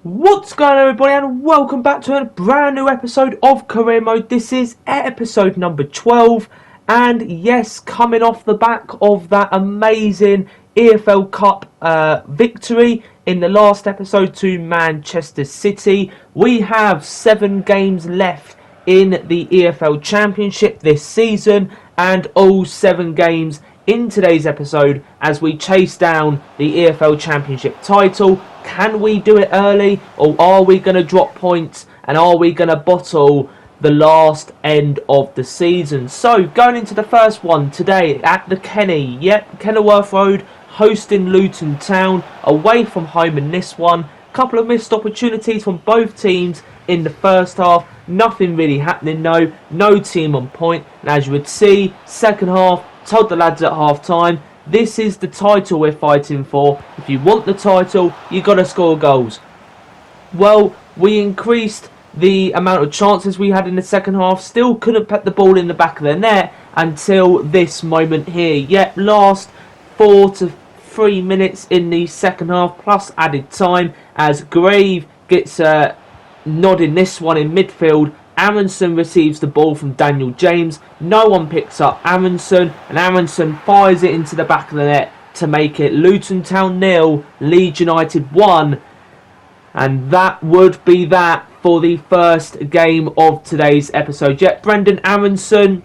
What's going on, everybody, and welcome back to a brand new episode of Career Mode. This is episode number 12, and yes, coming off the back of that amazing EFL Cup victory in the last episode to Manchester City, we have 7 games left in the EFL Championship this season, and all 7 games in today's episode as we chase down the EFL Championship title. Can we do it early, or are we going to drop points and are we going to bottle the last end of the season? So going into the first one today at the Kenilworth Road, hosting Luton Town, away from home in this one. Couple of missed opportunities from both teams in the first half. Nothing really happening though, no team on point, and as you would see, second half, told the lads at half time, this is the title we're fighting for. If you want the title, you got to score goals. Well, we increased the amount of chances we had in the second half. Still couldn't put the ball in the back of the net until this moment here. Yet last 4 to 3 minutes in the second half, plus added time, as Grave gets a nod in this one in midfield. Amundsen receives the ball from Daniel James. No one picks up Amundsen, and Amundsen fires it into the back of the net to make it Luton Town 0, Leeds United 1. And that would be that for the first game of today's episode. Yet Brendan Amundsen,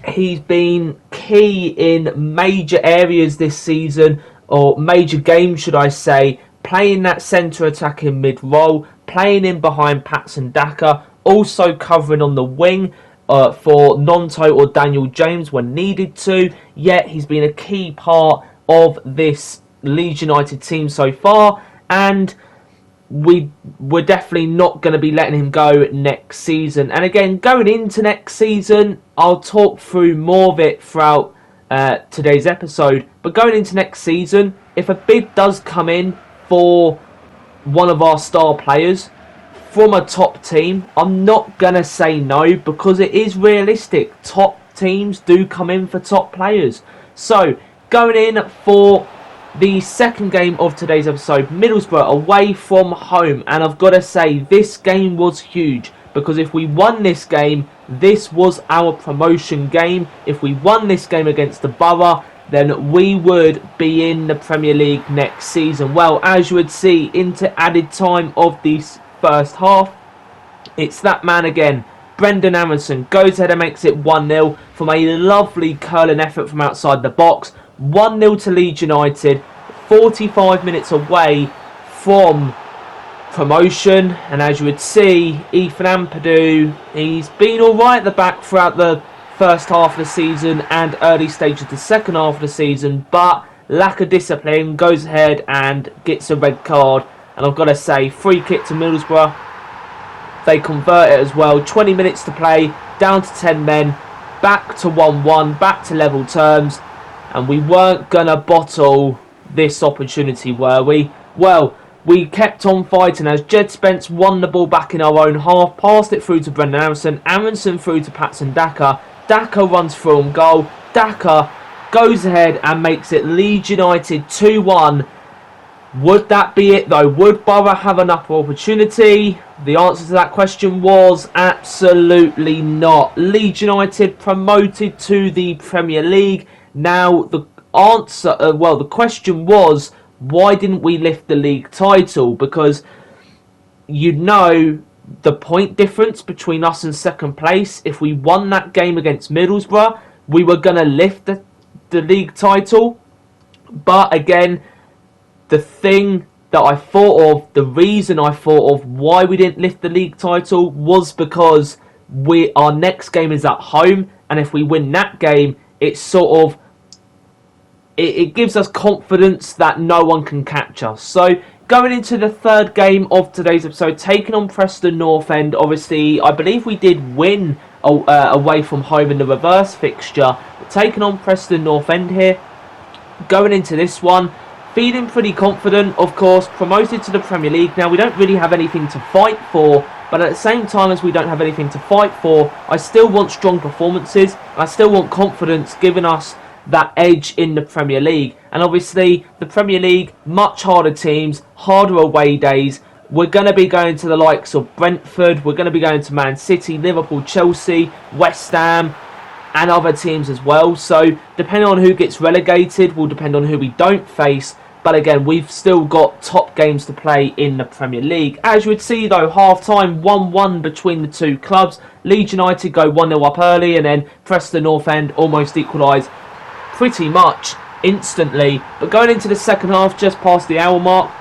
he's been key in major areas this season, or major games should I say, playing that centre attacking mid-role, playing in behind Patson Daka, also covering on the wing for Nonto or Daniel James when needed to. Yet he's been a key part of this Leeds United team so far, and we're definitely not going to be letting him go next season. And again, going into next season, I'll talk through more of it throughout today's episode, but going into next season, if a bid does come in for one of our star players from a top team, I'm not going to say no, because it is realistic. Top teams do come in for top players. So, going in for the second game of today's episode, Middlesbrough away from home. And I've got to say, this game was huge, because if we won this game, this was our promotion game. If we won this game against the Borough, then we would be in the Premier League next season. Well, as you would see, into added time of this first half, it's that man again, Brendan Amundsen, goes ahead and makes it 1-0 from a lovely curling effort from outside the box. 1-0 to Leeds United, 45 minutes away from promotion. And as you would see, Ethan Ampadu, he's been alright at the back throughout the first half of the season and early stage of the second half of the season, but lack of discipline, goes ahead and gets a red card. And I've got to say, free kick to Middlesbrough, they convert it as well. 20 minutes to play, down to 10 men, back to 1-1, back to level terms, and we weren't going to bottle this opportunity, were we? Well, we kept on fighting as Jed Spence won the ball back in our own half, passed it through to Brendan Amundsen, Amundsen through to Patson Daka, Daka runs through on goal, Daka goes ahead and makes it Leeds United 2-1. Would that be it though? Would Borough have enough opportunity? The answer to that question was absolutely not. Leeds United promoted to the Premier League. Now the answer, the question was, why didn't we lift the league title? Because you know the point difference between us and second place. If we won that game against Middlesbrough, we were going to lift the league title. But again, the thing that I thought of, the reason I thought of why we didn't lift the league title was because our next game is at home, and if we win that game, it's sort of, it gives us confidence that no one can catch us. So going into the third game of today's episode, taking on Preston North End. Obviously, I believe we did win away from home in the reverse fixture, but taking on Preston North End here, going into this one, feeling pretty confident, of course, promoted to the Premier League. Now, we don't really have anything to fight for, but at the same time as we don't have anything to fight for, I still want strong performances. I still want confidence giving us that edge in the Premier League. And obviously, the Premier League, much harder teams, harder away days, we're going to be going to the likes of Brentford, we're going to be going to Man City, Liverpool, Chelsea, West Ham, and other teams as well. So depending on who gets relegated will depend on who we don't face. But again, we've still got top games to play in the Premier League. As you would see though, half-time 1-1 between the two clubs. Leeds United go 1-0 up early, and then Preston North End almost equalise pretty much instantly. But going into the second half, just past the hour mark,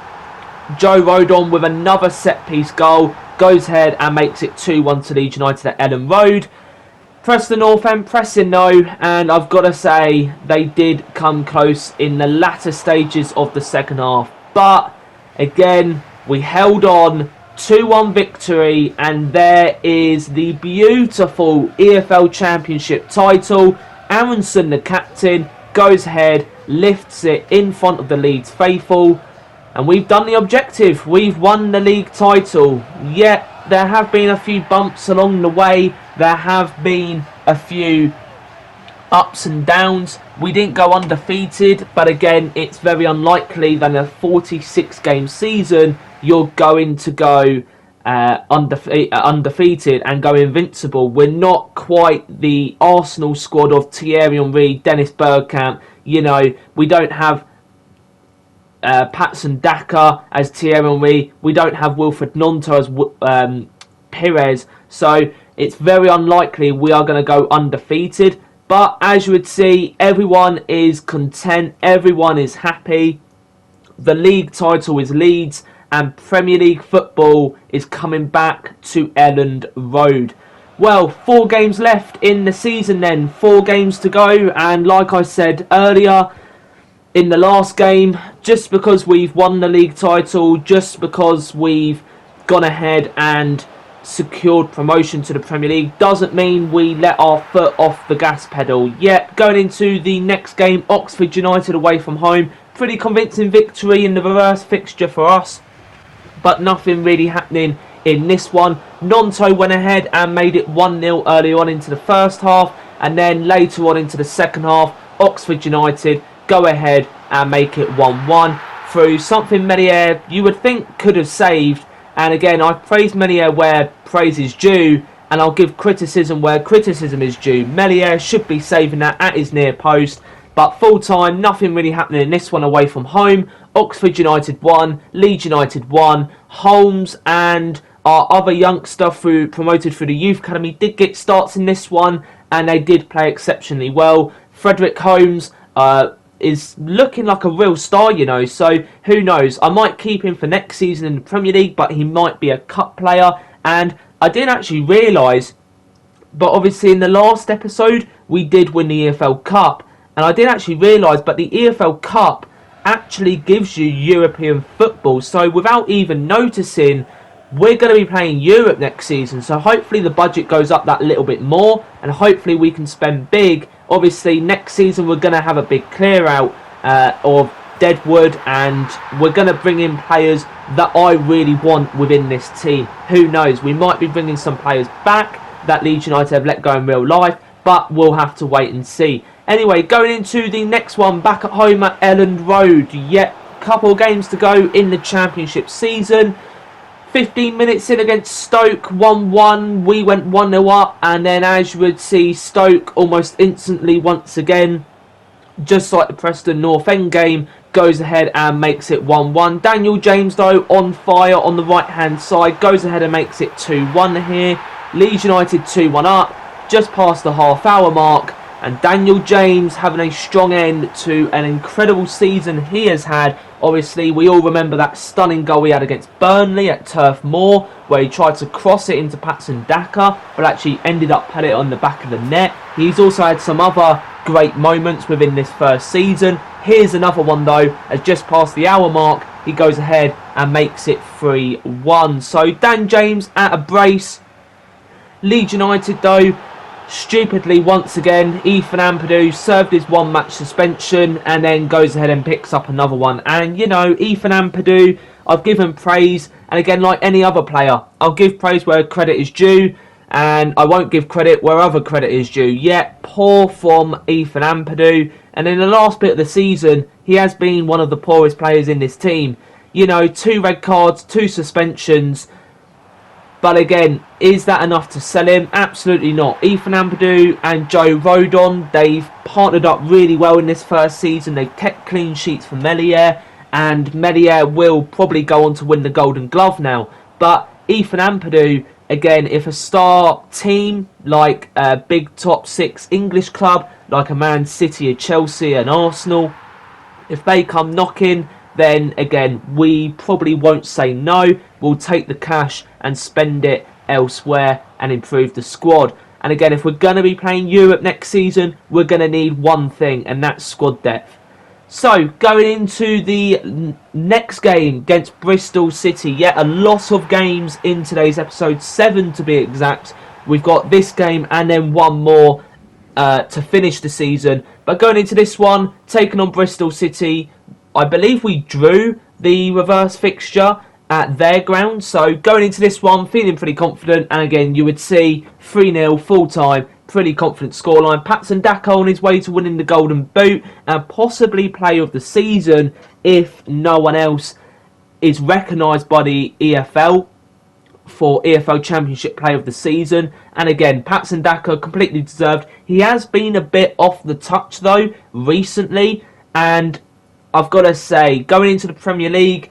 Joe Rodon with another set-piece goal goes ahead and makes it 2-1 to Leeds United at Ellen Road. Preston North End pressing though, and I've got to say they did come close in the latter stages of the second half. But again, we held on, 2-1 victory, and there is the beautiful EFL Championship title. Aronson, the captain, goes ahead, lifts it in front of the Leeds faithful, and we've done the objective. We've won the league title. Yet there have been a few bumps along the way. There have been a few ups and downs. We didn't go undefeated, but again, it's very unlikely that in a 46-game season you're going to go undefeated and go invincible. We're not quite the Arsenal squad of Thierry Henry, Dennis Bergkamp. You know, we don't have Patson Daka as Thierry Henry. We don't have Wilfred Gnonto as Perez. So it's very unlikely we are going to go undefeated. But as you would see, everyone is content. Everyone is happy. The league title is Leeds, and Premier League football is coming back to Elland Road. Well, 4 games left in the season then. 4 games to go. And like I said earlier, in the last game, just because we've won the league title, just because we've gone ahead and secured promotion to the Premier League, doesn't mean we let our foot off the gas pedal yet. Going into the next game, Oxford United away from home. Pretty convincing victory in the reverse fixture for us, but nothing really happening in this one. Gnonto went ahead and made it 1-0 early on into the first half, and then later on into the second half, Oxford United go ahead and make it 1-1 through something Melier you would think could have saved. And again, I've praised Melier where praise is due, and I'll give criticism where criticism is due. Melier should be saving that at his near post, but full time, nothing really happening in this one away from home. Oxford United 1, Leeds United 1. Holmes and our other youngster promoted through the youth academy did get starts in this one, and they did play exceptionally well. Frederick Holmes is looking like a real star, you know, so who knows. I might keep him for next season in the Premier League, but he might be a cup player. And I didn't actually realise, but obviously in the last episode we did win the EFL Cup, and I didn't actually realise, but the EFL Cup actually gives you European football. So without even noticing, we're going to be playing Europe next season, so hopefully the budget goes up that little bit more, and hopefully we can spend big. Obviously next season we're going to have a big clear out of Deadwood, and we're going to bring in players that I really want within this team. Who knows, we might be bringing some players back that Leeds United have let go in real life, but we'll have to wait and see. Anyway, going into the next one, back at home at Elland Road. Yet couple games to go in the Championship season. 15 minutes in against Stoke, 1-1. We went 1-0 up, and then as you would see, Stoke almost instantly once again, just like the Preston North End game, goes ahead and makes it 1-1. Daniel James though on fire on the right hand side, goes ahead and makes it 2-1 here. Leeds United 2-1 up, just past the half hour mark, and Daniel James having a strong end to an incredible season he has had. Obviously, we all remember that stunning goal he had against Burnley at Turf Moor, where he tried to cross it into Patson Daka, but actually ended up putting it on the back of the net. He's also had some other great moments within this first season. Here's another one though, as just past the hour mark, he goes ahead and makes it 3-1. So Dan James at a brace. Leeds United though, stupidly once again, Ethan Ampadu served his 1 match suspension and then goes ahead and picks up another one. And you know, Ethan Ampadu, I've given praise, and again, like any other player, I'll give praise where credit is due, and I won't give credit where other credit is due. Yet poor from Ethan Ampadu, and in the last bit of the season he has been one of the poorest players in this team. You know, 2 red cards, 2 suspensions. But again, is that enough to sell him? Absolutely not. Ethan Ampadu and Joe Rodon, they've partnered up really well in this first season. They've kept clean sheets for Melier, and Melier will probably go on to win the Golden Glove now. But Ethan Ampadu, again, if a star team like a big top 6 English club, like a Man City, a Chelsea, and Arsenal, if they come knocking, then again, we probably won't say no. We'll take the cash and spend it elsewhere and improve the squad. And again, if we're going to be playing Europe next season, we're going to need one thing, and that's squad depth. So, going into the next game against Bristol City. Yet a lot of games in today's episode, 7 to be exact. We've got this game and then one more to finish the season. But going into this one, taking on Bristol City, I believe we drew the reverse fixture at their ground. So going into this one, feeling pretty confident. And again, you would see 3-0 full time. Pretty confident scoreline. Patson Daka on his way to winning the Golden Boot and possibly Player of the Season if no one else is recognised by the EFL for EFL Championship Player of the Season. And again, Patson Daka completely deserved. He has been a bit off the touch though recently, and I've got to say, going into the Premier League,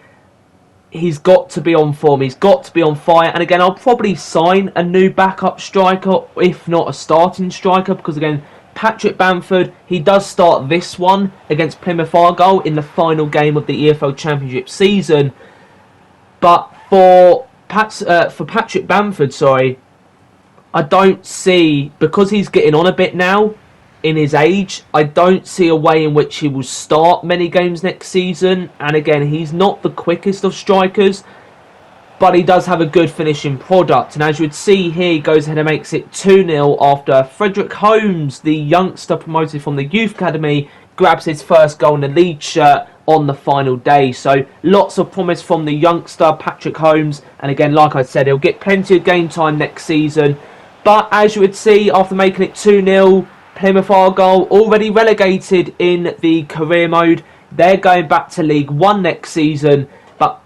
he's got to be on form. He's got to be on fire. And again, I'll probably sign a new backup striker, if not a starting striker, because again, Patrick Bamford, he does start this one against Plymouth Argyle in the final game of the EFL Championship season. But for Patrick Bamford, I don't see, because he's getting on a bit now in his age, I don't see a way in which he will start many games next season. And again, he's not the quickest of strikers, but he does have a good finishing product. And as you would see here, he goes ahead and makes it 2-0 after Frederick Holmes, the youngster promoted from the Youth Academy, grabs his first goal in the league shirt on the final day. So lots of promise from the youngster Patrick Holmes. And again, like I said, he'll get plenty of game time next season. But as you would see, after making it 2-0, Plymouth Argyle already relegated in the career mode. They're going back to League One next season. But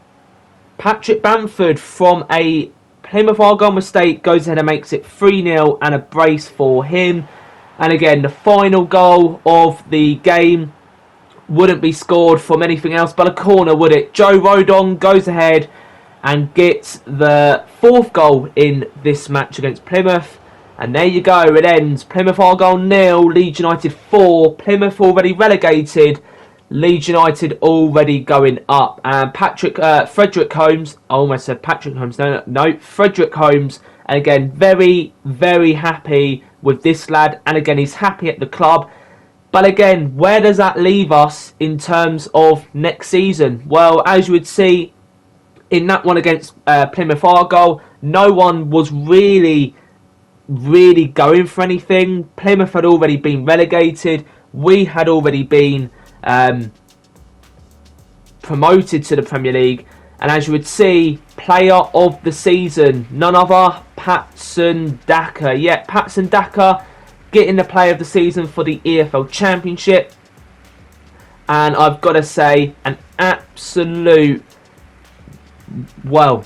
Patrick Bamford, from a Plymouth Argyle mistake, goes ahead and makes it 3-0 and a brace for him. And again, the final goal of the game wouldn't be scored from anything else but a corner, would it? Joe Rodon goes ahead and gets the 4th goal in this match against Plymouth. And there you go, it ends. Plymouth Argyle 0, Leeds United 4. Plymouth already relegated, Leeds United already going up. And Frederick Holmes, I almost said Patrick Holmes, no, Frederick Holmes. And again, very, very happy with this lad. And again, he's happy at the club. But again, where does that leave us in terms of next season? Well, as you would see, in that one against Plymouth Argyle, no one was really going for anything. Plymouth had already been relegated. We had already been promoted to the Premier League. And as you would see, Player of the Season, none other, Patson Daka. Yeah, Patson Daka getting the Player of the Season for the EFL Championship. And I've got to say, an absolute, well,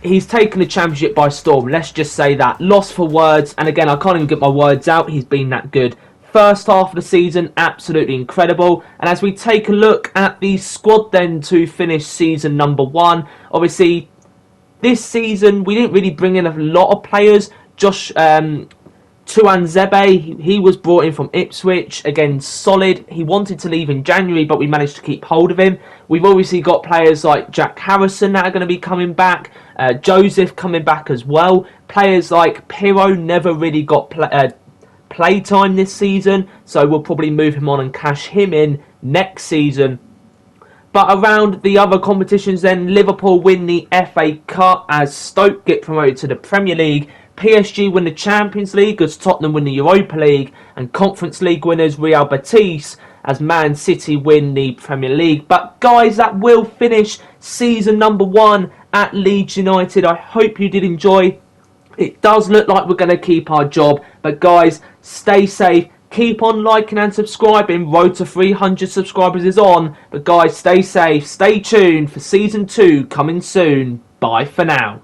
he's taken the championship by storm. Let's just say that. Lost for words. And again, I can't even get my words out. He's been that good. First half of the season, absolutely incredible. And as we take a look at the squad then to finish season number 1. Obviously, this season, we didn't really bring in a lot of players. Tuan Zebe, he was brought in from Ipswich. Again, solid. He wanted to leave in January, but we managed to keep hold of him. We've obviously got players like Jack Harrison that are going to be coming back. Joseph coming back as well. Players like Pirro never really got play time this season, so we'll probably move him on and cash him in next season. But around the other competitions then, Liverpool win the FA Cup as Stoke get promoted to the Premier League. PSG win the Champions League as Tottenham win the Europa League, and Conference League winners Real Betis as Man City win the Premier League. But guys, that will finish season number 1 at Leeds United. I hope you did enjoy. It does look like we're going to keep our job, but guys, stay safe, Keep on liking and subscribing. Road to 300 subscribers is on. But guys, stay safe, stay tuned for season 2 coming soon. Bye for now.